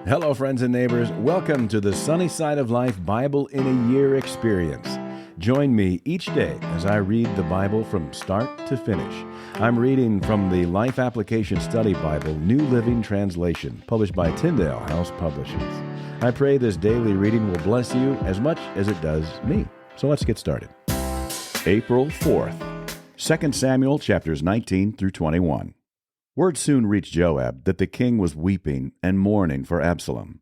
Hello, friends and neighbors. Welcome to the Sunny Side of Life Bible in a Year experience. Join me each day as I read the Bible from start to finish. I'm reading from the Life Application Study Bible, New Living Translation, published by Tyndale House Publishers. I pray this daily reading will bless you as much as it does me. So let's get started. April 4th, 2 Samuel chapters 19 through 21. Word soon reached Joab that the king was weeping and mourning for Absalom.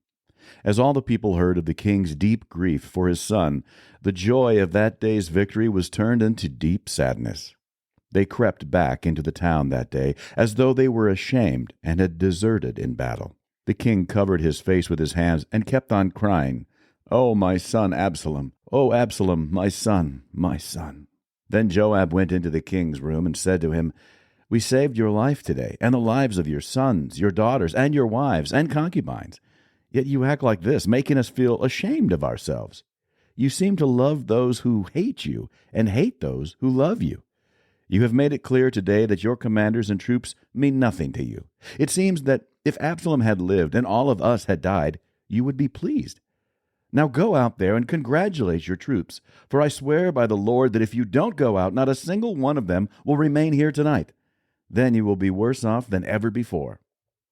As all the people heard of the king's deep grief for his son, the joy of that day's victory was turned into deep sadness. They crept back into the town that day as though they were ashamed and had deserted in battle. The king covered his face with his hands and kept on crying, "Oh, my son Absalom! Oh, Absalom, my son, my son!" Then Joab went into the king's room and said to him, "We saved your life today, and the lives of your sons, your daughters, and your wives, and concubines. Yet you act like this, making us feel ashamed of ourselves. You seem to love those who hate you, and hate those who love you. You have made it clear today that your commanders and troops mean nothing to you. It seems that if Absalom had lived and all of us had died, you would be pleased. Now go out there and congratulate your troops, for I swear by the Lord that if you don't go out, not a single one of them will remain here tonight. Then you will be worse off than ever before."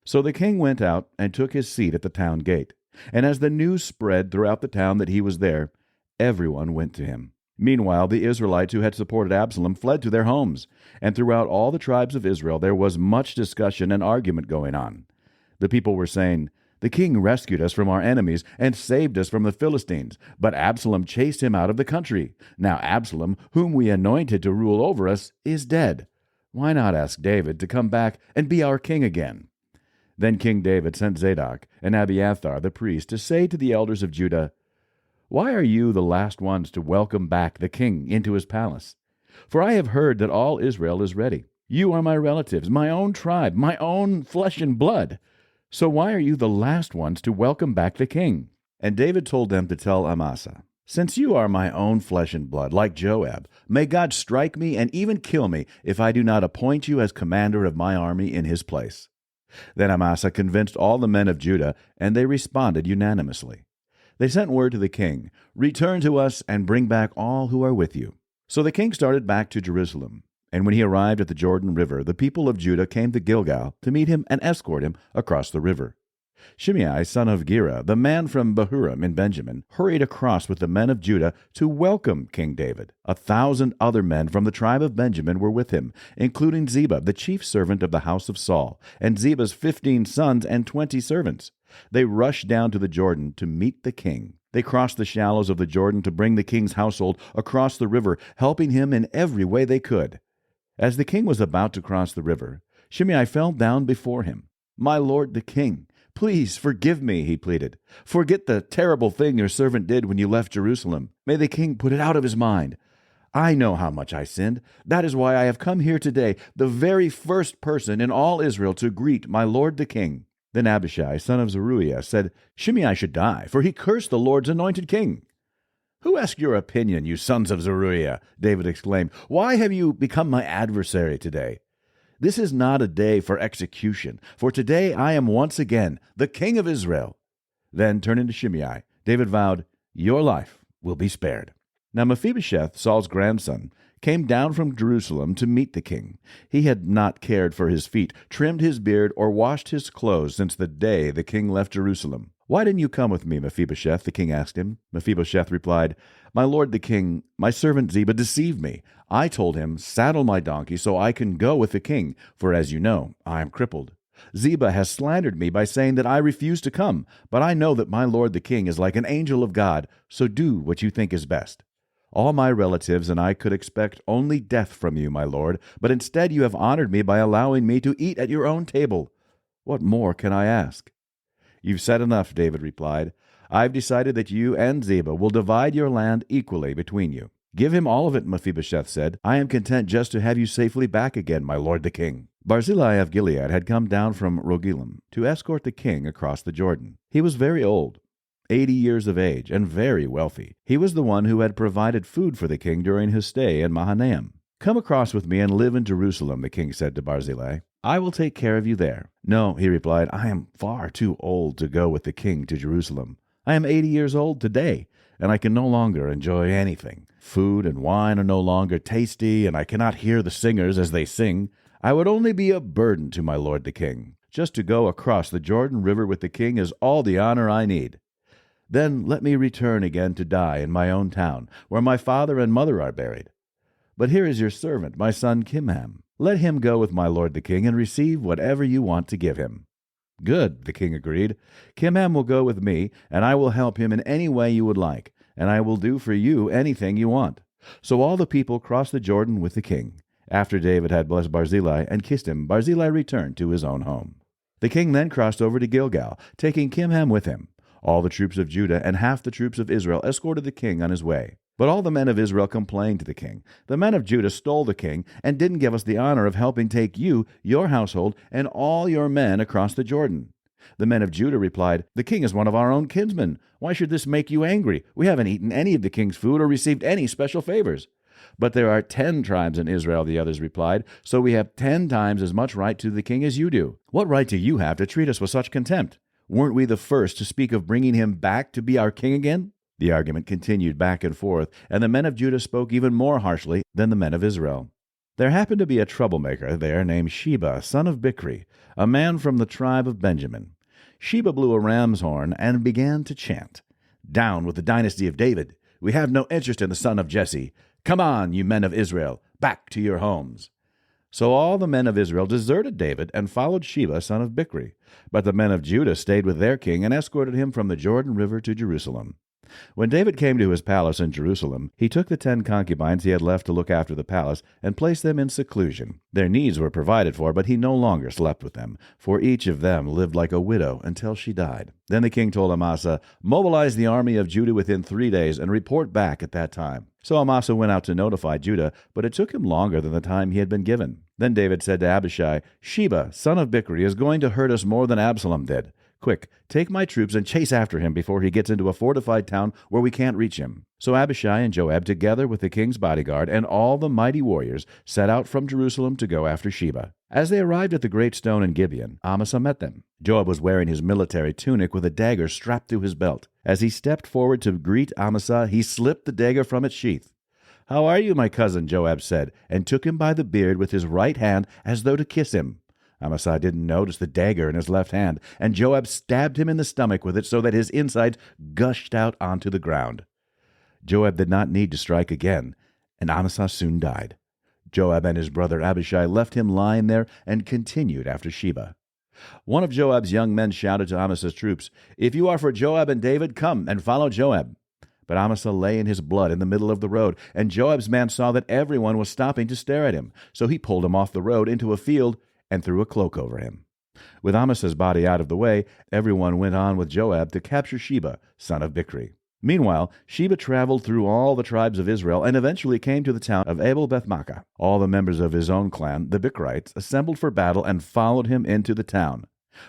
So the king went out and took his seat at the town gate. And as the news spread throughout the town that he was there, everyone went to him. Meanwhile, the Israelites who had supported Absalom fled to their homes. And throughout all the tribes of Israel there was much discussion and argument going on. The people were saying, "The king rescued us from our enemies and saved us from the Philistines, but Absalom chased him out of the country. Now Absalom, whom we anointed to rule over us, is dead. Why not ask David to come back and be our king again?" Then King David sent Zadok and Abiathar the priest to say to the elders of Judah, "Why are you the last ones to welcome back the king into his palace? For I have heard that all Israel is ready. You are my relatives, my own tribe, my own flesh and blood. So why are you the last ones to welcome back the king?" And David told them to tell Amasa, "Since you are my own flesh and blood, like Joab, may God strike me and even kill me if I do not appoint you as commander of my army in his place." Then Amasa convinced all the men of Judah, and they responded unanimously. They sent word to the king, "Return to us and bring back all who are with you." So the king started back to Jerusalem. And when he arrived at the Jordan River, the people of Judah came to Gilgal to meet him and escort him across the river. Shimei, son of Gera, the man from Bahurim in Benjamin, hurried across with the men of Judah to welcome King David. 1,000 other men from the tribe of Benjamin were with him, including Ziba, the chief servant of the house of Saul, and Ziba's 15 sons and 20 servants. They rushed down to the Jordan to meet the king. They crossed the shallows of the Jordan to bring the king's household across the river, helping him in every way they could. As the king was about to cross the river, Shimei fell down before him. "My lord the king, please forgive me," he pleaded. "Forget the terrible thing your servant did when you left Jerusalem. May the king put it out of his mind. I know how much I sinned. That is why I have come here today, the very first person in all Israel to greet my lord the king." Then Abishai, son of Zeruiah, said, "Shimei should die, for he cursed the Lord's anointed king." "Who asked your opinion, you sons of Zeruiah?" David exclaimed. "Why have you become my adversary today? This is not a day for execution, for today I am once again the king of Israel." Then, turning to Shimei, David vowed, "Your life will be spared." Now Mephibosheth, Saul's grandson, came down from Jerusalem to meet the king. He had not cared for his feet, trimmed his beard, or washed his clothes since the day the king left Jerusalem. "Why didn't you come with me, Mephibosheth?" the king asked him. Mephibosheth replied, "My lord the king, my servant Ziba deceived me. I told him, 'Saddle my donkey so I can go with the king,' for as you know, I am crippled. Ziba has slandered me by saying that I refuse to come, but I know that my lord the king is like an angel of God, so do what you think is best. All my relatives and I could expect only death from you, my lord, but instead you have honored me by allowing me to eat at your own table. What more can I ask?" "You've said enough," David replied. "I've decided that you and Ziba will divide your land equally between you." "Give him all of it," Mephibosheth said. "I am content just to have you safely back again, my lord the king." Barzillai of Gilead had come down from Rogelim to escort the king across the Jordan. He was very old, 80 years of age, and very wealthy. He was the one who had provided food for the king during his stay in Mahanaim. "Come across with me and live in Jerusalem," the king said to Barzillai. I will take care of you there." "No," he replied, "I am far too old to go with the king to Jerusalem. I am 80 years old today, and I can no longer enjoy anything. Food and wine are no longer tasty, and I cannot hear the singers as they sing. I would only be a burden to my lord the king. Just to go across the Jordan River with the king is all the honor I need. Then let me return again to die in my own town, where my father and mother are buried. But here is your servant, my son Kimham. Let him go with my lord the king and receive whatever you want to give him." "Good," the king agreed. "Kimham will go with me, and I will help him in any way you would like, and I will do for you anything you want." So all the people crossed the Jordan with the king. After David had blessed Barzillai and kissed him, Barzillai returned to his own home. The king then crossed over to Gilgal, taking Kimham with him. All the troops of Judah and half the troops of Israel escorted the king on his way. But all the men of Israel complained to the king. "The men of Judah stole the king and didn't give us the honor of helping take you, your household, and all your men across the Jordan." The men of Judah replied, "The king is one of our own kinsmen. Why should this make you angry? We haven't eaten any of the king's food or received any special favors." "But there are 10 tribes in Israel," the others replied, "so we have 10 times as much right to the king as you do. What right do you have to treat us with such contempt? Weren't we the first to speak of bringing him back to be our king again?" The argument continued back and forth, and the men of Judah spoke even more harshly than the men of Israel. There happened to be a troublemaker there named Sheba, son of Bichri, a man from the tribe of Benjamin. Sheba blew a ram's horn and began to chant, "Down with the dynasty of David! We have no interest in the son of Jesse! Come on, you men of Israel, back to your homes!" So all the men of Israel deserted David and followed Sheba, son of Bichri. But the men of Judah stayed with their king and escorted him from the Jordan River to Jerusalem. When David came to his palace in Jerusalem, he took the 10 concubines he had left to look after the palace and placed them in seclusion. Their needs were provided for, but he no longer slept with them, for each of them lived like a widow until she died. Then the king told Amasa, "Mobilize the army of Judah within 3 days and report back at that time." So Amasa went out to notify Judah, but it took him longer than the time he had been given. Then David said to Abishai, "Sheba, son of Bichri, is going to hurt us more than Absalom did. Quick, take my troops and chase after him before he gets into a fortified town where we can't reach him." So Abishai and Joab, together with the king's bodyguard and all the mighty warriors, set out from Jerusalem to go after Sheba. As they arrived at the great stone in Gibeon, Amasa met them. Joab was wearing his military tunic with a dagger strapped to his belt. As he stepped forward to greet Amasa, he slipped the dagger from its sheath. "How are you, my cousin?" Joab said, and took him by the beard with his right hand as though to kiss him. Amasa didn't notice the dagger in his left hand, and Joab stabbed him in the stomach with it so that his insides gushed out onto the ground. Joab did not need to strike again, and Amasa soon died. Joab and his brother Abishai left him lying there and continued after Sheba. One of Joab's young men shouted to Amasa's troops, "If you are for Joab and David, come and follow Joab." But Amasa lay in his blood in the middle of the road, and Joab's man saw that everyone was stopping to stare at him, so he pulled him off the road into a field and threw a cloak over him. With Amasa's body out of the way, everyone went on with Joab to capture Sheba, son of Bichri. Meanwhile, Sheba traveled through all the tribes of Israel and eventually came to the town of Abel-Beth-maachah. All the members of his own clan, the Bichrites, assembled for battle and followed him into the town.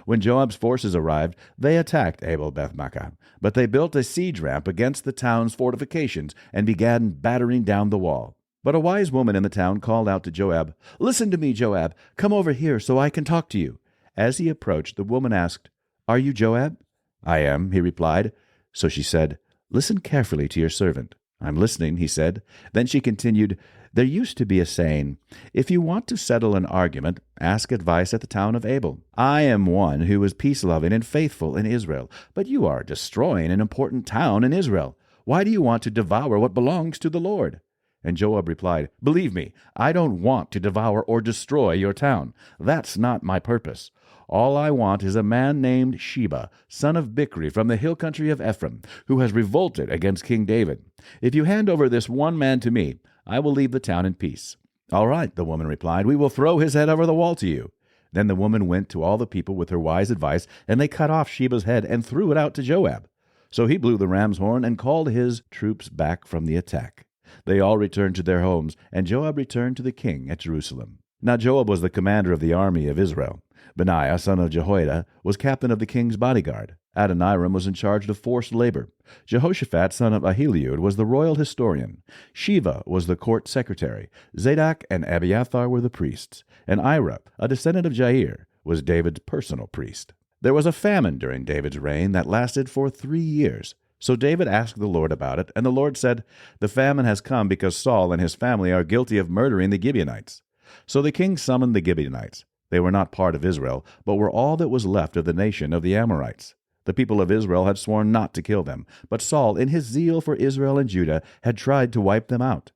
When Joab's forces arrived, they attacked Abel-Beth-maachah, but they built a siege ramp against the town's fortifications and began battering down the wall. But a wise woman in the town called out to Joab, "Listen to me, Joab. Come over here so I can talk to you." As he approached, the woman asked, "Are you Joab?" "I am," he replied. So she said, "Listen carefully to your servant." "I'm listening," he said. Then she continued, "There used to be a saying, 'If you want to settle an argument, ask advice at the town of Abel.' I am one who is peace-loving and faithful in Israel, but you are destroying an important town in Israel. Why do you want to devour what belongs to the Lord?" And Joab replied, "Believe me, I don't want to devour or destroy your town. That's not my purpose. All I want is a man named Sheba, son of Bichri, from the hill country of Ephraim, who has revolted against King David. If you hand over this one man to me, I will leave the town in peace." "All right," the woman replied, "we will throw his head over the wall to you." Then the woman went to all the people with her wise advice, and they cut off Sheba's head and threw it out to Joab. So he blew the ram's horn and called his troops back from the attack. They all returned to their homes, and Joab returned to the king at Jerusalem. Now Joab was the commander of the army of Israel. Benaiah, son of Jehoiada, was captain of the king's bodyguard. Adoniram was in charge of forced labor. Jehoshaphat, son of Ahilud, was the royal historian. Shiva was the court secretary. Zadok and Abiathar were the priests. And Ira, a descendant of Jair, was David's personal priest. There was a famine during David's reign that lasted for 3 years. So David asked the Lord about it, and the Lord said, "The famine has come because Saul and his family are guilty of murdering the Gibeonites." So the king summoned the Gibeonites. They were not part of Israel, but were all that was left of the nation of the Amorites. The people of Israel had sworn not to kill them, but Saul, in his zeal for Israel and Judah, had tried to wipe them out.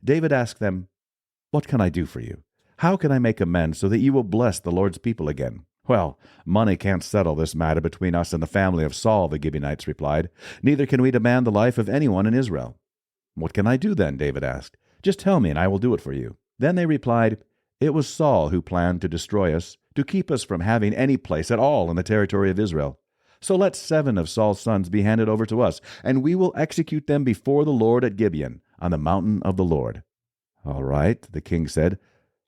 David asked them, "What can I do for you? How can I make amends so that you will bless the Lord's people again?" "Well, money can't settle this matter between us and the family of Saul," the Gibeonites replied. "Neither can we demand the life of anyone in Israel." "What can I do then?" David asked. "Just tell me, and I will do it for you." Then they replied, "It was Saul who planned to destroy us, to keep us from having any place at all in the territory of Israel. So let 7 of Saul's sons be handed over to us, and we will execute them before the Lord at Gibeon, on the mountain of the Lord." "All right," the king said,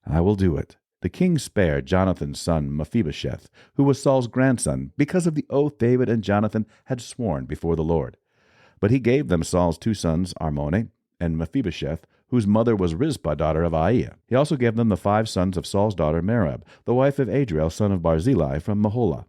"I will do it." The king spared Jonathan's son Mephibosheth, who was Saul's grandson, because of the oath David and Jonathan had sworn before the Lord. But he gave them Saul's 2 sons, Armoni and Mephibosheth, whose mother was Rizpah, daughter of Aiah. He also gave them the 5 sons of Saul's daughter Merab, the wife of Adriel, son of Barzillai, from Meholah.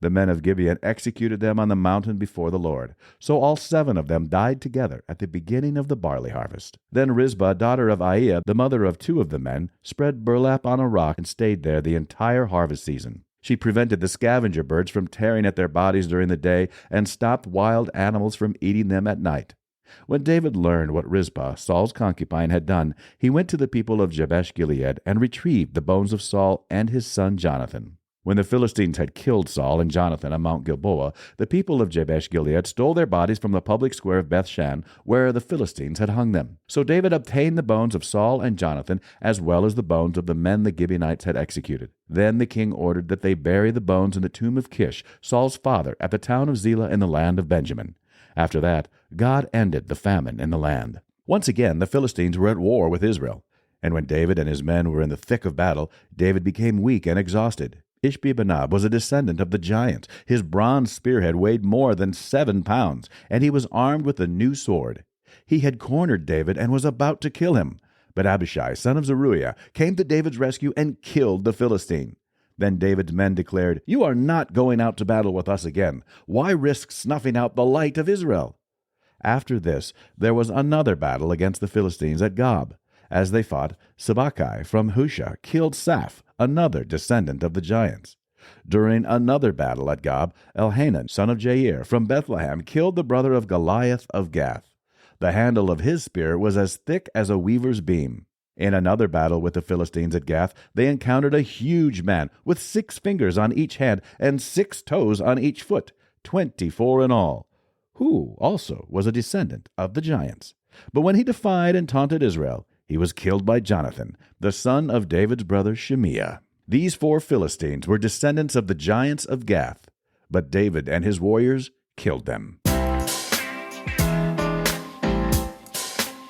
The men of Gibeon executed them on the mountain before the Lord. So all 7 of them died together at the beginning of the barley harvest. Then Rizpah, daughter of Aiah, the mother of 2 of the men, spread burlap on a rock and stayed there the entire harvest season. She prevented the scavenger birds from tearing at their bodies during the day and stopped wild animals from eating them at night. When David learned what Rizpah, Saul's concubine, had done, he went to the people of Jabesh-Gilead and retrieved the bones of Saul and his son Jonathan. When the Philistines had killed Saul and Jonathan on Mount Gilboa, the people of Jabesh-Gilead stole their bodies from the public square of Bethshan, where the Philistines had hung them. So David obtained the bones of Saul and Jonathan, as well as the bones of the men the Gibeonites had executed. Then the king ordered that they bury the bones in the tomb of Kish, Saul's father, at the town of Zelah in the land of Benjamin. After that, God ended the famine in the land. Once again, the Philistines were at war with Israel. And when David and his men were in the thick of battle, David became weak and exhausted. Ishbi-Benob was a descendant of the giants. His bronze spearhead weighed more than 7 pounds, and he was armed with a new sword. He had cornered David and was about to kill him. But Abishai, son of Zeruiah, came to David's rescue and killed the Philistine. Then David's men declared, "You are not going out to battle with us again. Why risk snuffing out the light of Israel?" After this, there was another battle against the Philistines at Gob. As they fought, Sibbachai from Husha killed Saph, another descendant of the giants. During another battle at Gob, Elhanan, son of Jair, from Bethlehem, killed the brother of Goliath of Gath. The handle of his spear was as thick as a weaver's beam. In another battle with the Philistines at Gath, they encountered a huge man with 6 fingers on each hand and 6 toes on each foot, 24 in all, who also was a descendant of the giants. But when he defied and taunted Israel, he was killed by Jonathan, the son of David's brother Shimea. These 4 Philistines were descendants of the giants of Gath, but David and his warriors killed them.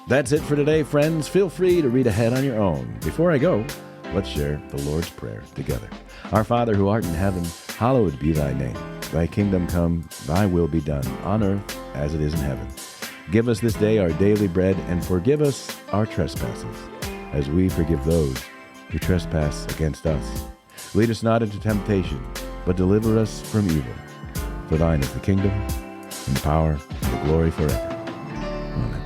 That's it for today, friends. Feel free to read ahead on your own. Before I go, let's share the Lord's Prayer together. Our Father who art in heaven, hallowed be thy name. Thy kingdom come, thy will be done, on earth as it is in heaven. Give us this day our daily bread, and forgive us our trespasses, as we forgive those who trespass against us. Lead us not into temptation, but deliver us from evil. For thine is the kingdom, and the power, and the glory forever. Amen.